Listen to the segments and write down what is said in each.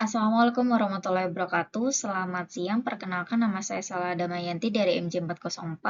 Assalamualaikum warahmatullahi wabarakatuh. Selamat siang, perkenalkan nama saya Sala Damayanti dari MJ404.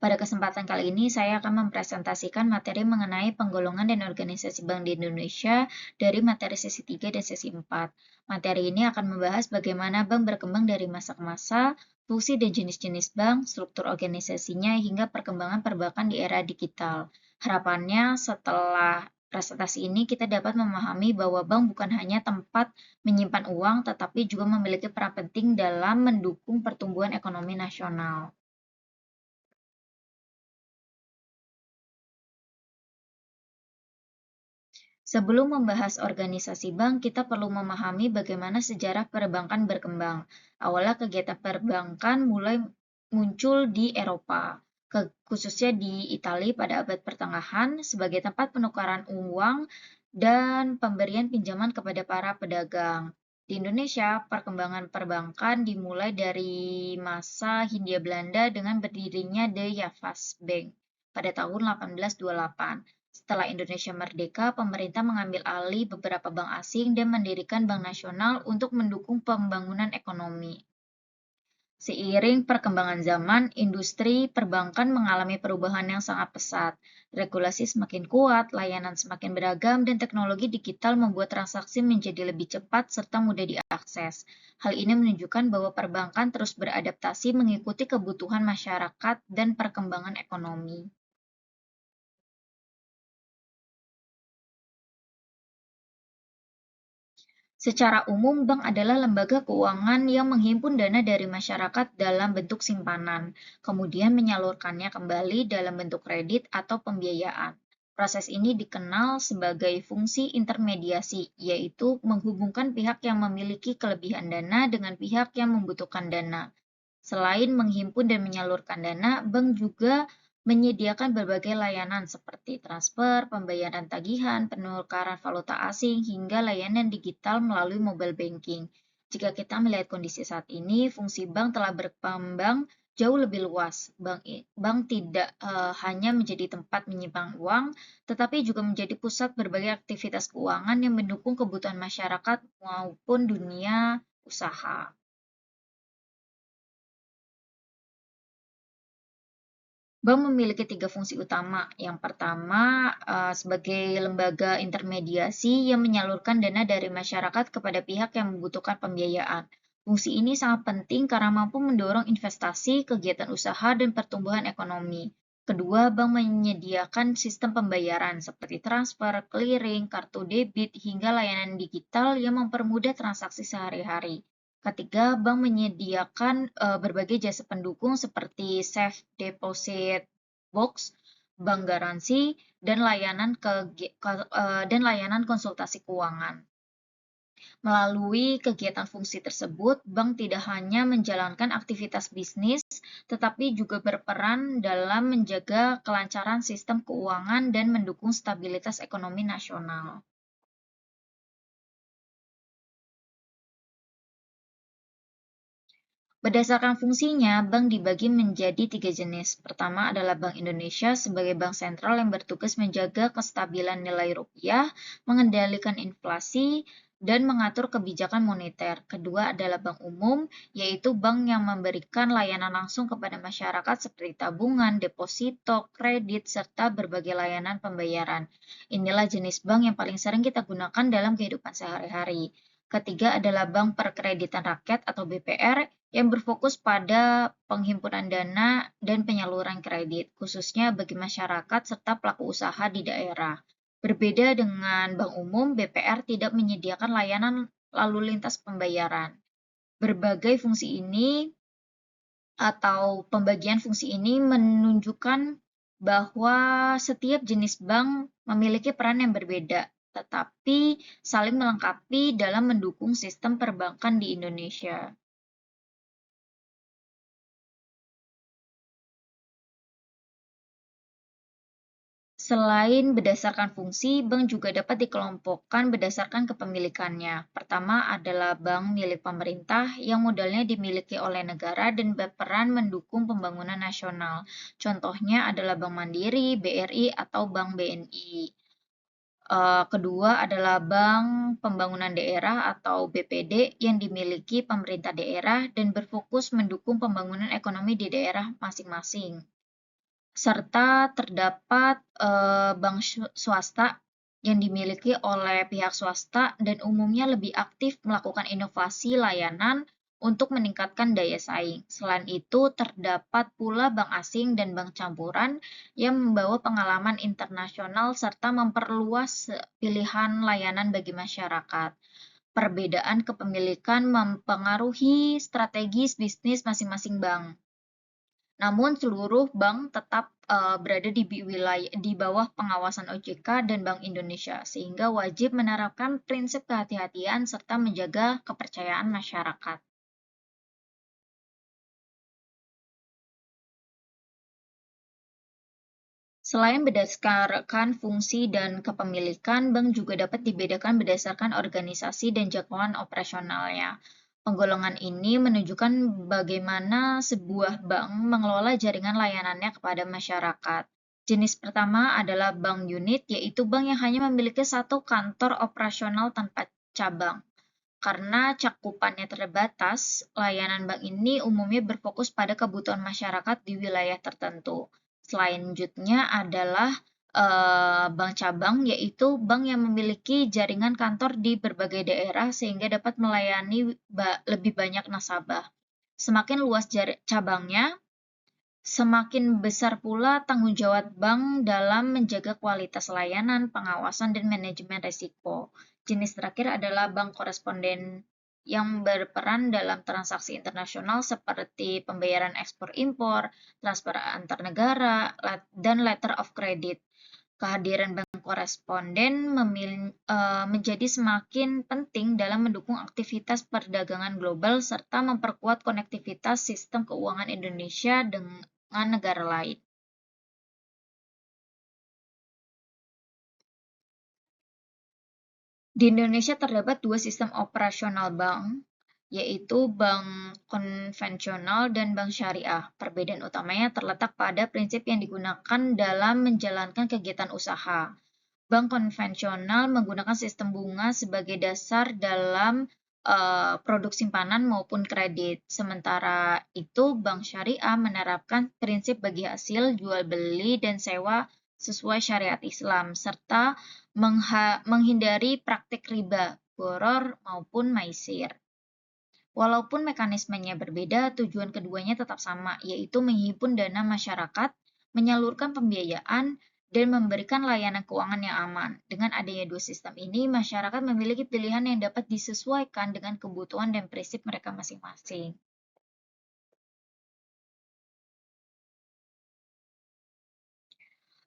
Pada kesempatan kali ini saya akan mempresentasikan materi mengenai penggolongan dan organisasi bank di Indonesia dari materi sesi 3 dan sesi 4. Materi ini akan membahas bagaimana bank berkembang dari masa ke masa, fungsi dan jenis-jenis bank, struktur organisasinya, hingga perkembangan perbankan di era digital. Harapannya setelah presentasi ini kita dapat memahami bahwa bank bukan hanya tempat menyimpan uang, tetapi juga memiliki peran penting dalam mendukung pertumbuhan ekonomi nasional. Sebelum membahas organisasi bank, kita perlu memahami bagaimana sejarah perbankan berkembang. Awalnya kegiatan perbankan mulai muncul di Eropa, khususnya di Italia pada abad pertengahan sebagai tempat penukaran uang dan pemberian pinjaman kepada para pedagang. Di Indonesia, perkembangan perbankan dimulai dari masa Hindia Belanda dengan berdirinya The Javas Bank pada tahun 1828. Setelah Indonesia merdeka, pemerintah mengambil alih beberapa bank asing dan mendirikan bank nasional untuk mendukung pembangunan ekonomi. Seiring perkembangan zaman, industri perbankan mengalami perubahan yang sangat pesat. Regulasi semakin kuat, layanan semakin beragam, dan teknologi digital membuat transaksi menjadi lebih cepat serta mudah diakses. Hal ini menunjukkan bahwa perbankan terus beradaptasi mengikuti kebutuhan masyarakat dan perkembangan ekonomi. Secara umum, bank adalah lembaga keuangan yang menghimpun dana dari masyarakat dalam bentuk simpanan, kemudian menyalurkannya kembali dalam bentuk kredit atau pembiayaan. Proses ini dikenal sebagai fungsi intermediasi, yaitu menghubungkan pihak yang memiliki kelebihan dana dengan pihak yang membutuhkan dana. Selain menghimpun dan menyalurkan dana, bank juga menyediakan berbagai layanan seperti transfer, pembayaran tagihan, penukaran valuta asing, hingga layanan digital melalui mobile banking. Jika kita melihat kondisi saat ini, fungsi bank telah berkembang jauh lebih luas. Bank tidak hanya menjadi tempat menyimpan uang, tetapi juga menjadi pusat berbagai aktivitas keuangan yang mendukung kebutuhan masyarakat maupun dunia usaha. Bank memiliki tiga fungsi utama. Yang pertama, sebagai lembaga intermediasi yang menyalurkan dana dari masyarakat kepada pihak yang membutuhkan pembiayaan. Fungsi ini sangat penting karena mampu mendorong investasi, kegiatan usaha, dan pertumbuhan ekonomi. Kedua, bank menyediakan sistem pembayaran seperti transfer, clearing, kartu debit, hingga layanan digital yang mempermudah transaksi sehari-hari. Ketiga, bank menyediakan berbagai jasa pendukung seperti safe deposit box, bank garansi, dan layanan konsultasi keuangan. Melalui kegiatan fungsi tersebut, bank tidak hanya menjalankan aktivitas bisnis, tetapi juga berperan dalam menjaga kelancaran sistem keuangan dan mendukung stabilitas ekonomi nasional. Berdasarkan fungsinya, bank dibagi menjadi tiga jenis. Pertama adalah Bank Indonesia sebagai bank sentral yang bertugas menjaga kestabilan nilai rupiah, mengendalikan inflasi, dan mengatur kebijakan moneter. Kedua adalah bank umum, yaitu bank yang memberikan layanan langsung kepada masyarakat seperti tabungan, deposito, kredit, serta berbagai layanan pembayaran. Inilah jenis bank yang paling sering kita gunakan dalam kehidupan sehari-hari. Ketiga adalah Bank Perkreditan Rakyat atau BPR yang berfokus pada penghimpunan dana dan penyaluran kredit, khususnya bagi masyarakat serta pelaku usaha di daerah. Berbeda dengan bank umum, BPR tidak menyediakan layanan lalu lintas pembayaran. Berbagai fungsi ini atau pembagian fungsi ini menunjukkan bahwa setiap jenis bank memiliki peran yang berbeda, tetapi saling melengkapi dalam mendukung sistem perbankan di Indonesia. Selain berdasarkan fungsi, bank juga dapat dikelompokkan berdasarkan kepemilikannya. Pertama adalah bank milik pemerintah yang modalnya dimiliki oleh negara dan berperan mendukung pembangunan nasional. Contohnya adalah Bank Mandiri, BRI, atau Bank BNI. Kedua adalah bank Bank Pembangunan Daerah atau BPD yang dimiliki pemerintah daerah dan berfokus mendukung pembangunan ekonomi di daerah masing-masing. Serta terdapat bank swasta yang dimiliki oleh pihak swasta dan umumnya lebih aktif melakukan inovasi layanan untuk meningkatkan daya saing. Selain itu, terdapat pula bank asing dan bank campuran yang membawa pengalaman internasional serta memperluas pilihan layanan bagi masyarakat. Perbedaan kepemilikan mempengaruhi strategis bisnis masing-masing bank. Namun seluruh bank tetap berada di bawah pengawasan OJK dan Bank Indonesia, sehingga wajib menerapkan prinsip kehati-hatian serta menjaga kepercayaan masyarakat. Selain berdasarkan fungsi dan kepemilikan, bank juga dapat dibedakan berdasarkan organisasi dan jangkauan operasionalnya. Penggolongan ini menunjukkan bagaimana sebuah bank mengelola jaringan layanannya kepada masyarakat. Jenis pertama adalah bank unit, yaitu bank yang hanya memiliki satu kantor operasional tanpa cabang. Karena cakupannya terbatas, layanan bank ini umumnya berfokus pada kebutuhan masyarakat di wilayah tertentu. Selanjutnya adalah bank cabang, yaitu bank yang memiliki jaringan kantor di berbagai daerah sehingga dapat melayani lebih banyak nasabah. Semakin luas cabangnya, semakin besar pula tanggung jawab bank dalam menjaga kualitas layanan, pengawasan, dan manajemen risiko. Jenis terakhir adalah bank koresponden yang berperan dalam transaksi internasional seperti pembayaran ekspor-impor, transfer antar negara, dan letter of credit. Kehadiran bank koresponden menjadi semakin penting dalam mendukung aktivitas perdagangan global serta memperkuat konektivitas sistem keuangan Indonesia dengan negara lain. Di Indonesia terdapat dua sistem operasional bank, yaitu bank konvensional dan bank syariah. Perbedaan utamanya terletak pada prinsip yang digunakan dalam menjalankan kegiatan usaha. Bank konvensional menggunakan sistem bunga sebagai dasar dalam produk simpanan maupun kredit. Sementara itu, bank syariah menerapkan prinsip bagi hasil, jual beli, dan sewa sesuai syariat Islam, serta menghindari praktik riba, gharar, maupun maisir. Walaupun mekanismenya berbeda, tujuan keduanya tetap sama, yaitu menghimpun dana masyarakat, menyalurkan pembiayaan, dan memberikan layanan keuangan yang aman. Dengan adanya dua sistem ini, masyarakat memiliki pilihan yang dapat disesuaikan dengan kebutuhan dan prinsip mereka masing-masing.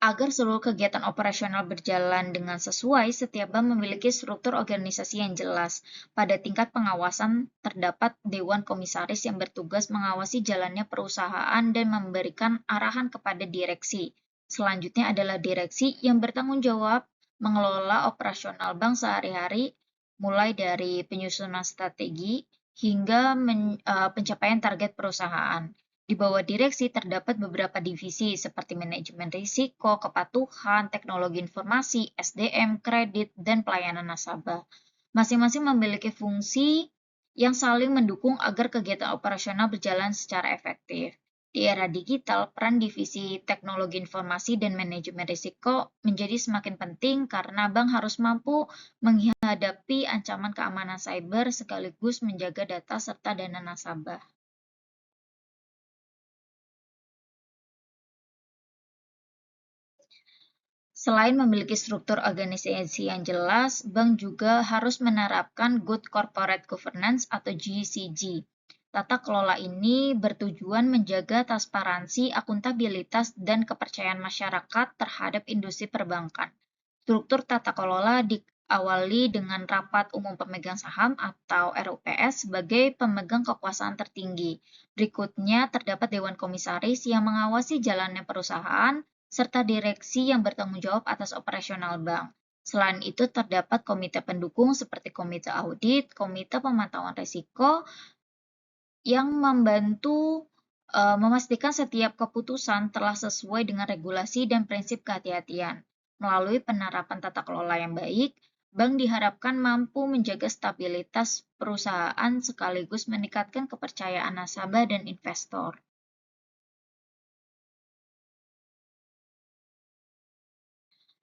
Agar seluruh kegiatan operasional berjalan dengan sesuai, setiap bank memiliki struktur organisasi yang jelas. Pada tingkat pengawasan, terdapat Dewan Komisaris yang bertugas mengawasi jalannya perusahaan dan memberikan arahan kepada direksi. Selanjutnya adalah direksi yang bertanggung jawab mengelola operasional bank sehari-hari, mulai dari penyusunan strategi hingga pencapaian target perusahaan. Di bawah direksi terdapat beberapa divisi seperti manajemen risiko, kepatuhan, teknologi informasi, SDM, kredit, dan pelayanan nasabah. Masing-masing memiliki fungsi yang saling mendukung agar kegiatan operasional berjalan secara efektif. Di era digital, peran divisi teknologi informasi dan manajemen risiko menjadi semakin penting karena bank harus mampu menghadapi ancaman keamanan cyber sekaligus menjaga data serta dana nasabah. Selain memiliki struktur organisasi yang jelas, bank juga harus menerapkan Good Corporate Governance atau GCG. Tata kelola ini bertujuan menjaga transparansi, akuntabilitas, dan kepercayaan masyarakat terhadap industri perbankan. Struktur tata kelola diawali dengan rapat umum pemegang saham atau RUPS sebagai pemegang kekuasaan tertinggi. Berikutnya terdapat Dewan Komisaris yang mengawasi jalannya perusahaan, serta direksi yang bertanggung jawab atas operasional bank. Selain itu terdapat komite pendukung seperti komite audit, komite pemantauan risiko yang membantu memastikan setiap keputusan telah sesuai dengan regulasi dan prinsip kehati-hatian. Melalui penerapan tata kelola yang baik, Bank diharapkan mampu menjaga stabilitas perusahaan sekaligus meningkatkan kepercayaan nasabah dan investor.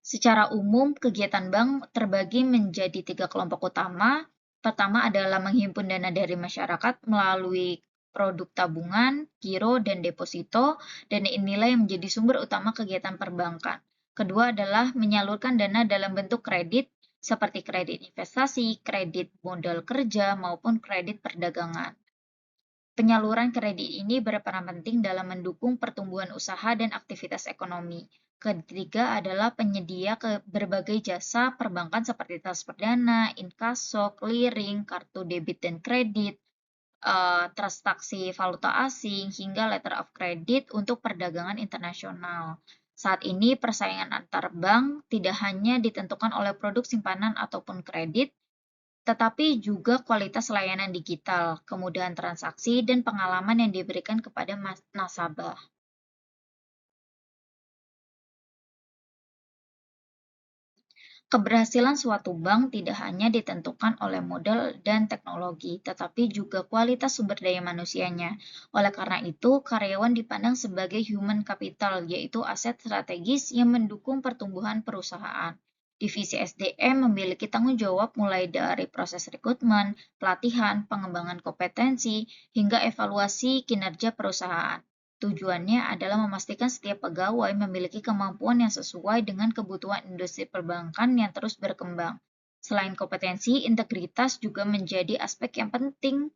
Secara umum, kegiatan bank terbagi menjadi 3 kelompok utama. Pertama adalah menghimpun dana dari masyarakat melalui produk tabungan, giro, dan deposito, dan inilah yang menjadi sumber utama kegiatan perbankan. Kedua adalah menyalurkan dana dalam bentuk kredit, seperti kredit investasi, kredit modal kerja, maupun kredit perdagangan. Penyaluran kredit ini berperan penting dalam mendukung pertumbuhan usaha dan aktivitas ekonomi. Ketiga adalah penyedia berbagai jasa perbankan seperti transfer dana, inkaso, clearing, kartu debit dan kredit, transaksi valuta asing, hingga letter of credit untuk perdagangan internasional. Saat ini persaingan antar bank tidak hanya ditentukan oleh produk simpanan ataupun kredit, tetapi juga kualitas layanan digital, kemudahan transaksi, dan pengalaman yang diberikan kepada nasabah. Keberhasilan suatu bank tidak hanya ditentukan oleh modal dan teknologi, tetapi juga kualitas sumber daya manusianya. Oleh karena itu, karyawan dipandang sebagai human capital, yaitu aset strategis yang mendukung pertumbuhan perusahaan. Divisi SDM memiliki tanggung jawab mulai dari proses rekrutmen, pelatihan, pengembangan kompetensi, hingga evaluasi kinerja perusahaan. Tujuannya adalah memastikan setiap pegawai memiliki kemampuan yang sesuai dengan kebutuhan industri perbankan yang terus berkembang. Selain kompetensi, integritas juga menjadi aspek yang penting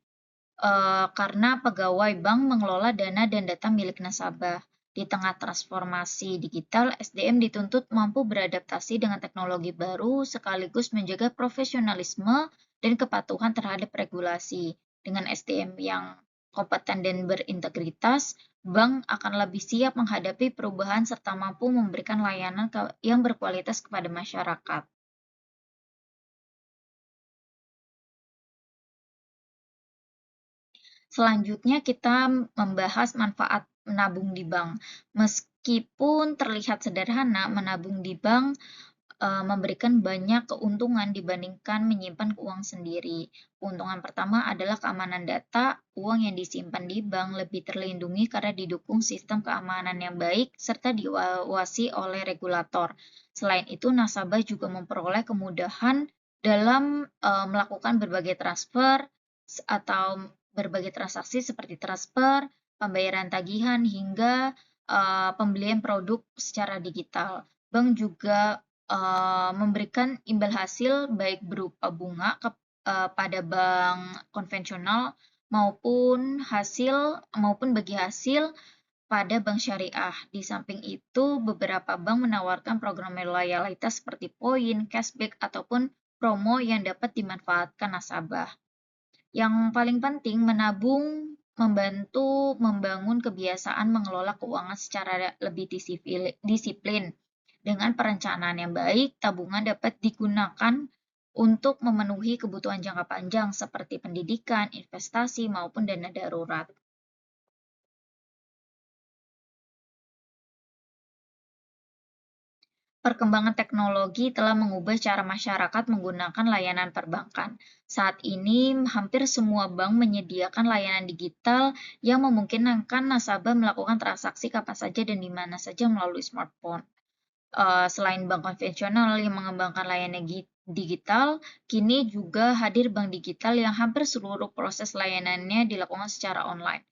karena pegawai bank mengelola dana dan data milik nasabah. Di tengah transformasi digital, SDM dituntut mampu beradaptasi dengan teknologi baru sekaligus menjaga profesionalisme dan kepatuhan terhadap regulasi. Dengan SDM yang kompeten dan berintegritas, bank akan lebih siap menghadapi perubahan serta mampu memberikan layanan yang berkualitas kepada masyarakat. Selanjutnya kita membahas manfaat menabung di bank. Meskipun terlihat sederhana, menabung di bank memberikan banyak keuntungan dibandingkan menyimpan uang sendiri. Keuntungan pertama adalah keamanan data. Uang yang disimpan di bank lebih terlindungi karena didukung sistem keamanan yang baik serta diawasi oleh regulator. Selain itu, nasabah juga memperoleh kemudahan dalam melakukan berbagai transfer atau berbagai transaksi seperti transfer, pembayaran tagihan, hingga pembelian produk secara digital. Bank juga memberikan imbal hasil baik berupa bunga pada bank konvensional maupun bagi hasil pada bank syariah. Di samping itu, beberapa bank menawarkan program loyalitas seperti poin, cashback, ataupun promo yang dapat dimanfaatkan nasabah. Yang paling penting, menabung membantu membangun kebiasaan mengelola keuangan secara lebih disiplin. Dengan perencanaan yang baik, tabungan dapat digunakan untuk memenuhi kebutuhan jangka panjang seperti pendidikan, investasi, maupun dana darurat. Perkembangan teknologi telah mengubah cara masyarakat menggunakan layanan perbankan. Saat ini, hampir semua bank menyediakan layanan digital yang memungkinkan nasabah melakukan transaksi kapan saja dan di mana saja melalui smartphone. Selain bank konvensional yang mengembangkan layanan digital, kini juga hadir bank digital yang hampir seluruh proses layanannya dilakukan secara online.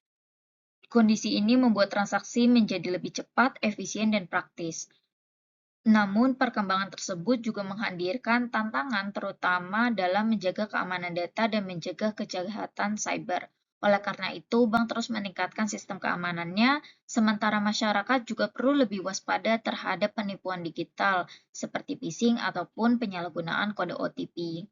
Kondisi ini membuat transaksi menjadi lebih cepat, efisien, dan praktis. Namun, perkembangan tersebut juga menghadirkan tantangan terutama dalam menjaga keamanan data dan mencegah kejahatan cyber. Oleh karena itu, bank terus meningkatkan sistem keamanannya, sementara masyarakat juga perlu lebih waspada terhadap penipuan digital, seperti phishing ataupun penyalahgunaan kode OTP.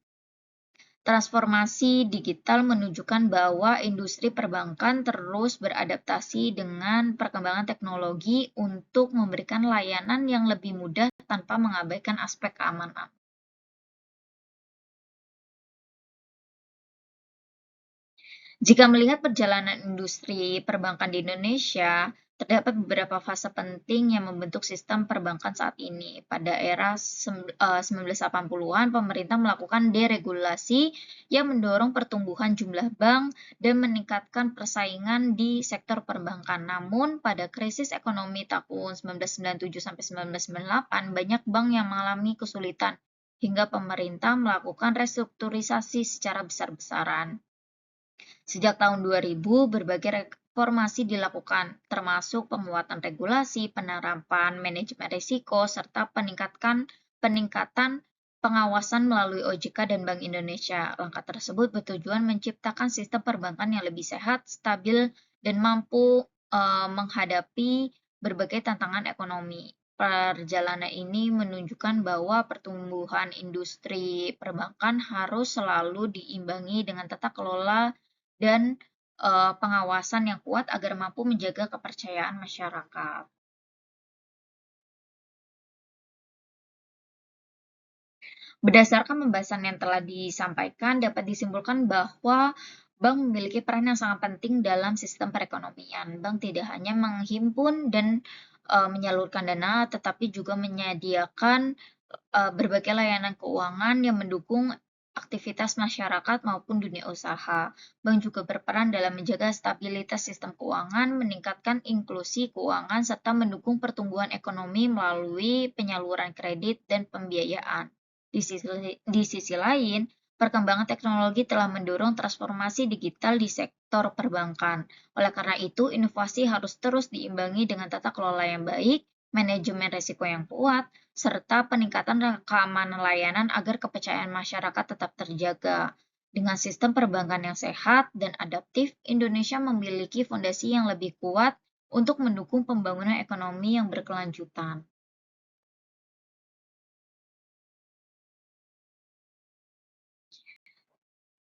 Transformasi digital menunjukkan bahwa industri perbankan terus beradaptasi dengan perkembangan teknologi untuk memberikan layanan yang lebih mudah tanpa mengabaikan aspek keamanan. Jika melihat perjalanan industri perbankan di Indonesia, Terdapat beberapa fase penting yang membentuk sistem perbankan saat ini. Pada era 1980-an, pemerintah melakukan deregulasi yang mendorong pertumbuhan jumlah bank dan meningkatkan persaingan di sektor perbankan. Namun, pada krisis ekonomi tahun 1997 sampai 1998, banyak bank yang mengalami kesulitan hingga pemerintah melakukan restrukturisasi secara besar-besaran. Sejak tahun 2000, berbagai reformasi dilakukan, termasuk penguatan regulasi, penerapan manajemen risiko, serta peningkatan pengawasan melalui OJK dan Bank Indonesia. Langkah tersebut bertujuan menciptakan sistem perbankan yang lebih sehat, stabil, dan mampu menghadapi berbagai tantangan ekonomi. Perjalanan ini menunjukkan bahwa pertumbuhan industri perbankan harus selalu diimbangi dengan tata kelola dan pengawasan yang kuat agar mampu menjaga kepercayaan masyarakat. Berdasarkan pembahasan yang telah disampaikan, dapat disimpulkan bahwa bank memiliki peran yang sangat penting dalam sistem perekonomian. Bank tidak hanya menghimpun dan menyalurkan dana, tetapi juga menyediakan berbagai layanan keuangan yang mendukung aktivitas masyarakat maupun dunia usaha. Bank juga berperan dalam menjaga stabilitas sistem keuangan, meningkatkan inklusi keuangan, serta mendukung pertumbuhan ekonomi melalui penyaluran kredit dan pembiayaan. Di sisi lain, perkembangan teknologi telah mendorong transformasi digital di sektor perbankan. Oleh karena itu, inovasi harus terus diimbangi dengan tata kelola yang baik, manajemen risiko yang kuat, serta peningkatan keamanan layanan agar kepercayaan masyarakat tetap terjaga. Dengan sistem perbankan yang sehat dan adaptif, Indonesia memiliki fondasi yang lebih kuat untuk mendukung pembangunan ekonomi yang berkelanjutan.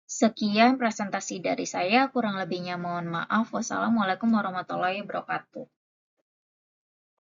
Sekian presentasi dari saya, kurang lebihnya mohon maaf. Wassalamualaikum warahmatullahi wabarakatuh.